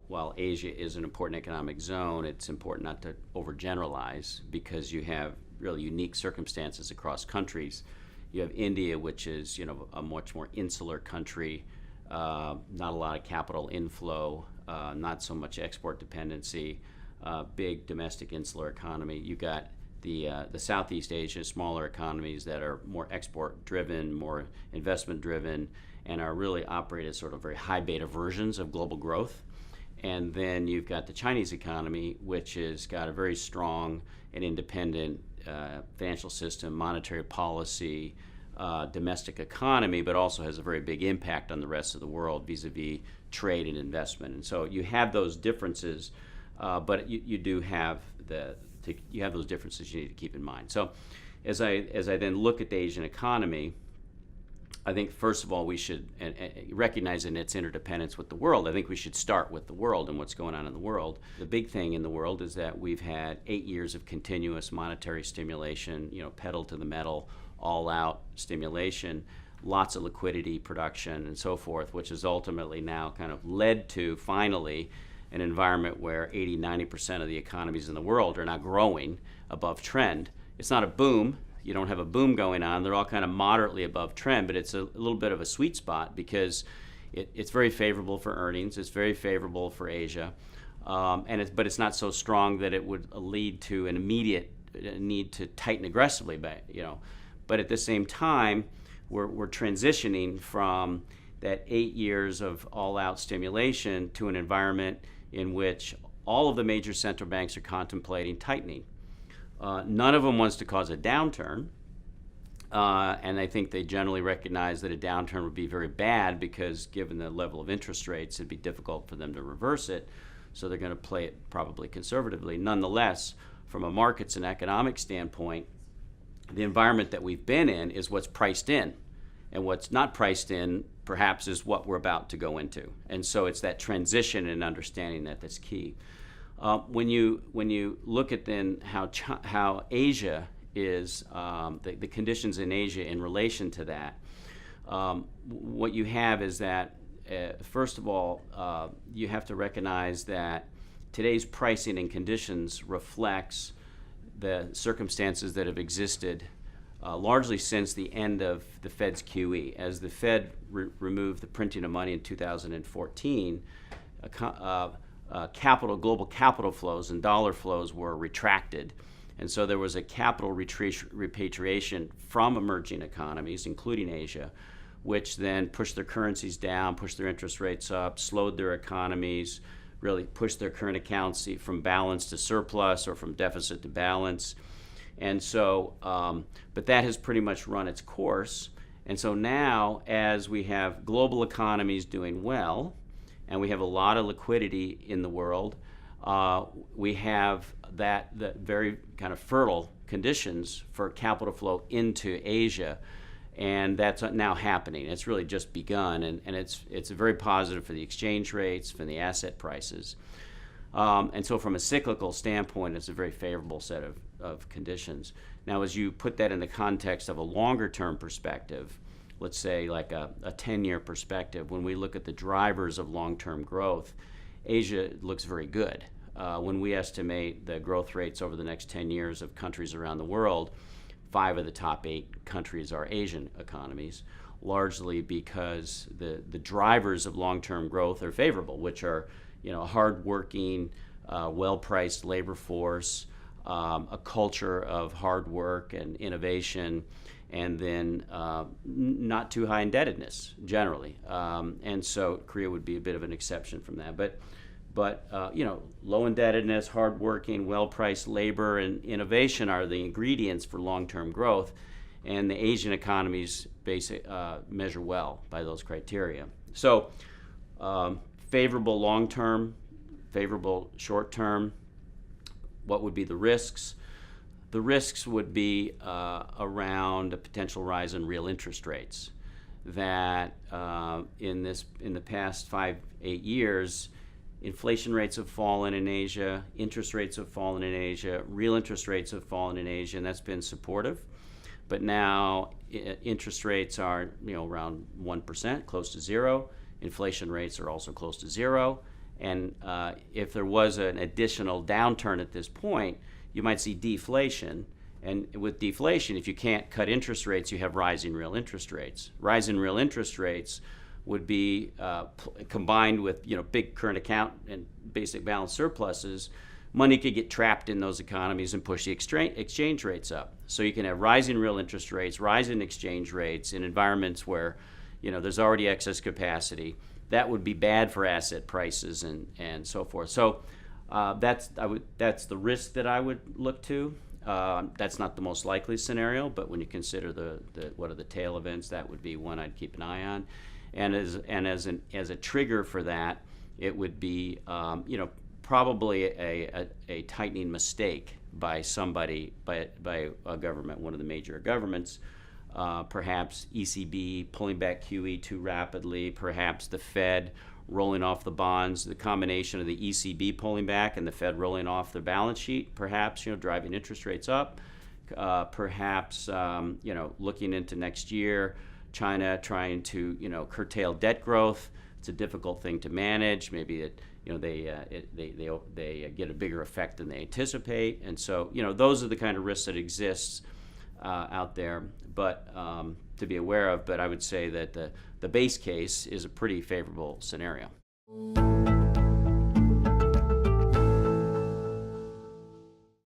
while Asia is an important economic zone, it's important not to overgeneralize because you have really unique circumstances across countries. You have India, which is a much more insular country, not a lot of capital inflow, not so much export dependency, big domestic insular economy. You got the Southeast Asia, smaller economies that are more export driven, more investment driven, and are really operate as sort of very high beta versions of global growth. And then you've got the Chinese economy, which has got a very strong and independent financial system, monetary policy, domestic economy, but also has a very big impact on the rest of the world vis-a-vis trade and investment. And so you have those differences, but you do have you have those differences you need to keep in mind. So as I then look at the Asian economy, I think first of all we should, recognizing its interdependence with the world, I think we should start with the world and what's going on in the world. The big thing in the world is that we've had 8 years of continuous monetary stimulation, pedal to the metal, all out stimulation, lots of liquidity production and so forth, which has ultimately now kind of led to finally an environment where 80-90% of the economies in the world are now growing above trend. It's not a boom. You don't have a boom going on. They're all kind of moderately above trend, but it's a little bit of a sweet spot because it's very favorable for earnings. It's very favorable for Asia, but it's not so strong that it would lead to an immediate need to tighten aggressively. But at the same time, we're transitioning from that 8 years of all-out stimulation to an environment in which all of the major central banks are contemplating tightening. None of them wants to cause a downturn, and I think they generally recognize that a downturn would be very bad because given the level of interest rates, it'd be difficult for them to reverse it, so they're going to play it probably conservatively. Nonetheless, from a markets and economic standpoint, the environment that we've been in is what's priced in, and what's not priced in perhaps is what we're about to go into. And so it's that transition and understanding that's key. When you look at then how Asia is, the conditions in Asia in relation to that, what you have is that, first of all, you have to recognize that today's pricing and conditions reflects the circumstances that have existed largely since the end of the Fed's QE. As the Fed removed the printing of money in 2014, global capital flows and dollar flows were retracted. And so there was a capital repatriation from emerging economies, including Asia, which then pushed their currencies down, pushed their interest rates up, slowed their economies, really pushed their current accounts from balance to surplus or from deficit to balance. And so, but that has pretty much run its course. And so now, as we have global economies doing well, and we have a lot of liquidity in the world, we have the very kind of fertile conditions for capital flow into Asia, and that's now happening. It's really just begun, and it's very positive for the exchange rates, for the asset prices. And so from a cyclical standpoint, it's a very favorable set of conditions. Now, as you put that in the context of a longer term perspective, let's say like a 10-year perspective, when we look at the drivers of long-term growth, Asia looks very good. When we estimate the growth rates over the next 10 years of countries around the world, 5 of the top 8 countries are Asian economies, largely because the drivers of long-term growth are favorable, which are a hard-working, well-priced labor force, a culture of hard work and innovation, and then not too high indebtedness generally. And so Korea would be a bit of an exception from that. But low indebtedness, hard-working, well-priced labor, and innovation are the ingredients for long-term growth, and the Asian economies measure well by those criteria. So favorable long-term, favorable short-term. What would be the risks? The risks would be around a potential rise in real interest rates. That in the past 5-8 years, inflation rates have fallen in Asia, interest rates have fallen in Asia, real interest rates have fallen in Asia, and that's been supportive. But now interest rates are around 1%, close to zero. Inflation rates are also close to zero, And if there was an additional downturn at this point, you might see deflation. And with deflation, if you can't cut interest rates, you have rising real interest rates. Rising real interest rates would be combined with big current account and basic balance surpluses. Money could get trapped in those economies and push the exchange rates up. So you can have rising real interest rates, rising exchange rates in environments where there's already excess capacity. That would be bad for asset prices and so forth. So that's the risk that I would look to. That's not the most likely scenario, but when you consider what are the tail events, that would be one I'd keep an eye on. And as a trigger for that, it would be probably a tightening mistake by somebody, by a government, one of the major governments. Perhaps ECB pulling back QE too rapidly, perhaps the Fed rolling off the bonds, the combination of the ECB pulling back and the Fed rolling off the balance sheet, perhaps driving interest rates up, perhaps looking into next year, China trying to curtail debt growth. It's a difficult thing to manage. Maybe they get a bigger effect than they anticipate, and so those are the kind of risks that exist out there, but to be aware of. But I would say that the base case is a pretty favorable scenario.